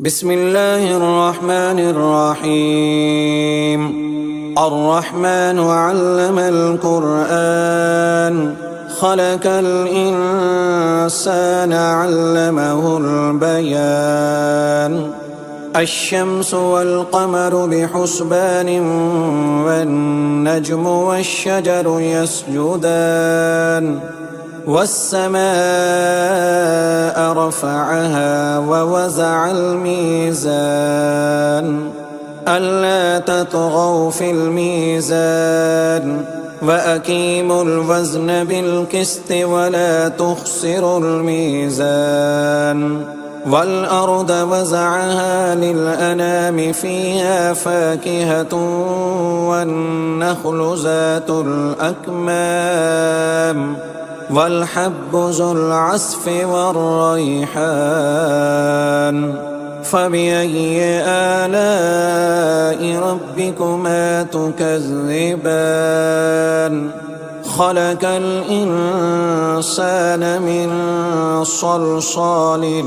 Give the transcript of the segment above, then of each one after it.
بسم الله الرحمن الرحيم. الرحمن علم القرآن خلق الإنسان علمه البيان. الشمس والقمر بحسبان والنجم والشجر يسجدان والسماء رفعها ووزع الميزان ألا تطغوا في الميزان وأقيموا الوزن بالقسط ولا تخسروا الميزان. والأرض وزعها للأنام فيها فاكهة والنخل ذات الأكمام والحب ذو العصف والريحان. فبأي آلاء ربكما تكذبان؟ خلق الإنسان من صلصال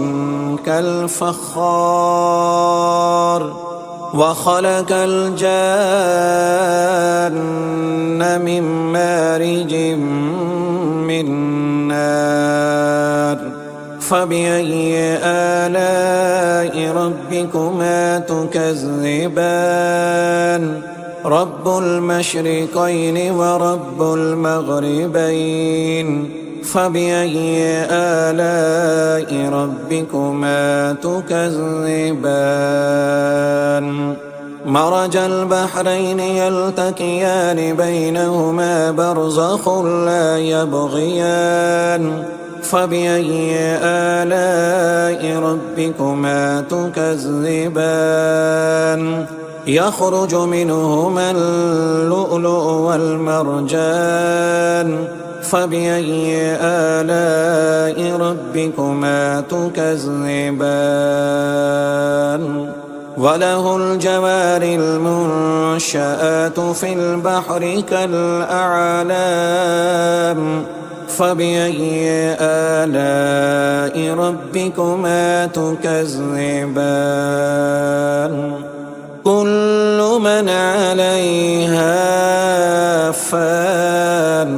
كالفخار وخلق الجان من مارج من نار. فبأي آلاء ربكما تكذبان؟ رب المشرقين ورب المغربين. فبأي آلاء ربكما تكذبان؟ مرج البحرين يلتقيان بينهما برزخ لا يبغيان. فبأي آلاء ربكما تكذبان؟ يخرج منهما اللؤلؤ والمرجان. فبأي آلاء ربكما تكذبان؟ وله الجوار المنشآت في البحر كالأعلام. فبأي آلاء ربكما تكذبان؟ كل من عليها فان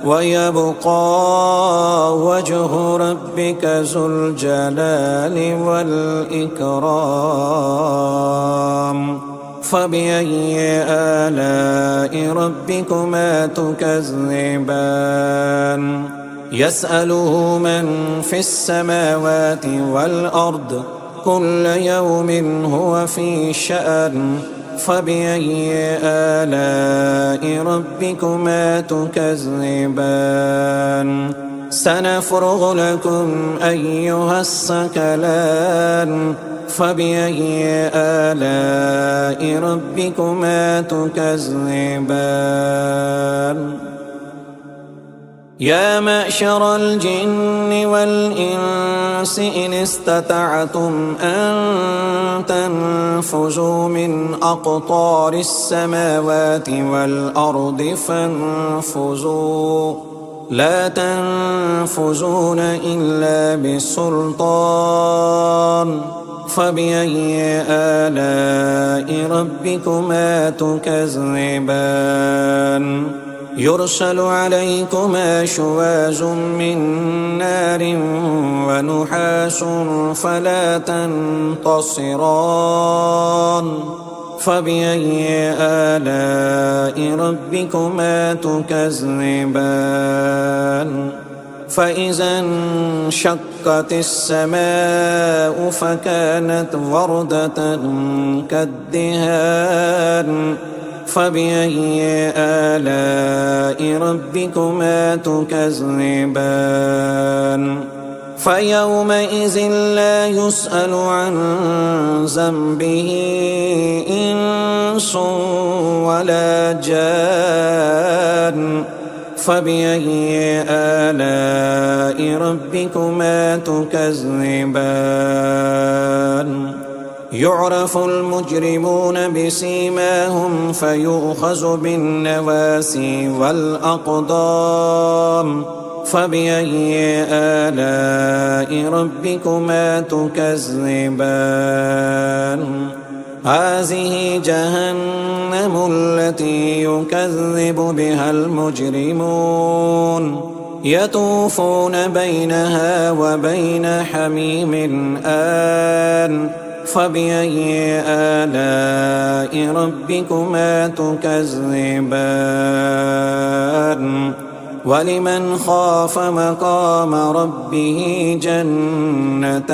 ويبقى وجه ربك ذو الجلال والإكرام. فبأي آلاء ربكما تكذبان؟ يسأله من في السماوات والأرض كل يوم هو في شأن. فبأي آلاء ربكما تكذبان؟ سنفرغ لكم أيها الثقلان. فبأي آلاء ربكما تكذبان؟ يا معشر الجن والإنس إن استطعتم أن تنفذوا من أقطار السماوات والأرض فانفذوا لا تنفذون إلا بسلطان. فبأي آلاء ربكما تكذبان؟ يرسل عليكما شواظ من نار ونحاس فلا تنتصران. فبأي آلاء ربكما تكذبان؟ فإذا انشقت السماء فكانت وردة كالدهان. فبأي آلاء ربكما تكذبان؟ فيومئذ لا يسأل عن ذنبه إنس ولا جان. فبأي آلاء ربكما تكذبان؟ يعرف المجرمون بسيماهم فيؤخذ بالنواسي والأقدام. فبأي آلاء ربكما تكذبان هذه جهنم التي يكذب بها المجرمون يطوفون بينها وبين حميم آن فبأي آلاء ربكما تكذبان ولمن خاف مقام ربه جنتان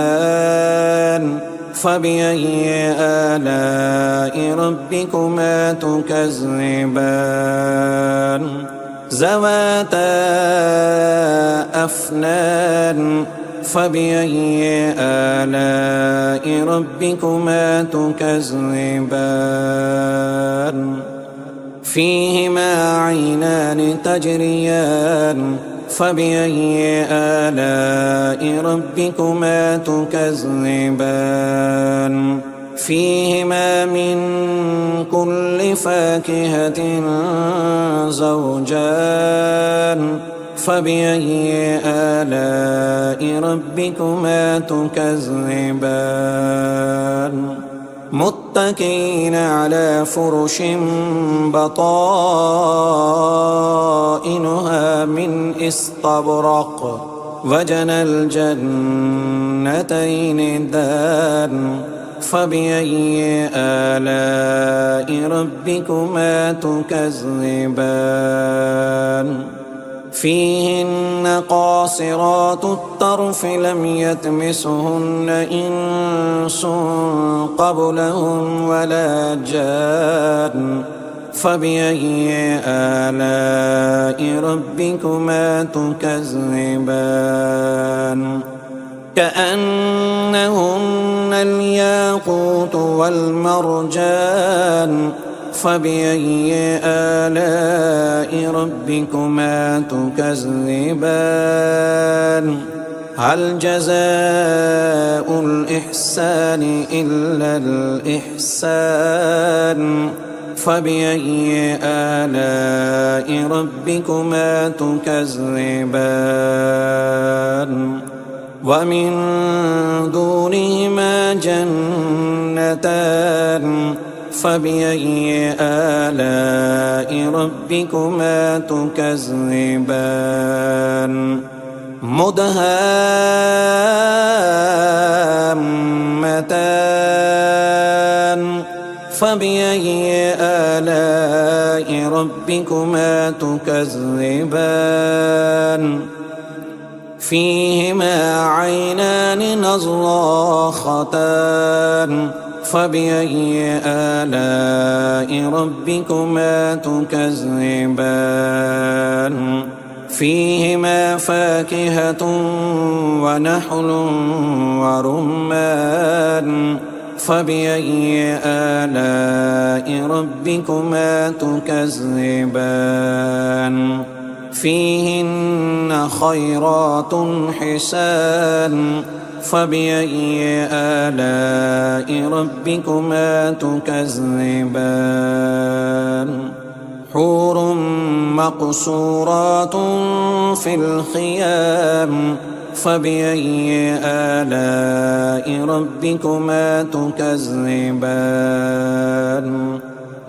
فبأي آلاء ربكما تكذبان ذواتا أفنان فبأي آلاء ربكما تكذبان فيهما عينان تجريان فبأي آلاء ربكما تكذبان فيهما من كل فاكهة زوجان فبأي آلاء ربكما تكذبان متكئين على فرش بطائنها من استبرق وجنى الجنتين دان فبأي آلاء ربكما تكذبان فيهن قاصرات الطرف لم يطمثهن إنس قبلهم ولا جان فبأي آلاء ربكما تكذبان كأنهن الياقوت والمرجان فبأي آلاء ربكما تكذبان هل جزاء الإحسان إلا الإحسان فبأي آلاء ربكما تكذبان ومن دونهما جنتان فبأي آلاء ربكما تكذبان مدهامتان فبأي آلاء ربكما تكذبان فيهما عينان نضاختان فبأي آلاء ربكما تكذبان فيهما فاكهة ونحل ورمان فبأي آلاء ربكما تكذبان فيهن خيرات حسان فبأي آلاء ربكما تكذبان حور مقصورات في الخيام فبأي آلاء ربكما تكذبان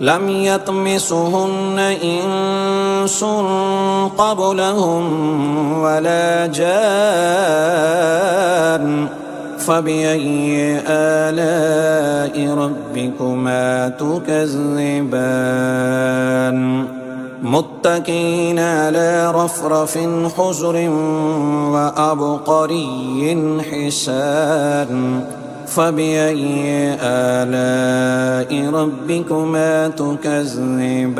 لم يطمثهن إنس قبلهم ولا جان فبأي آلاء ربكما تكذبان متكئين على رفرف خضر وعبقري حسان فبأي آلاء ربكما تكذبان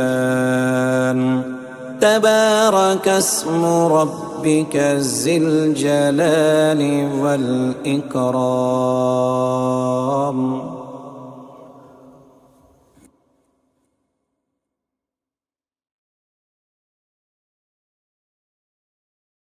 تبارك اسم ربك ذي الجلال والإكرام.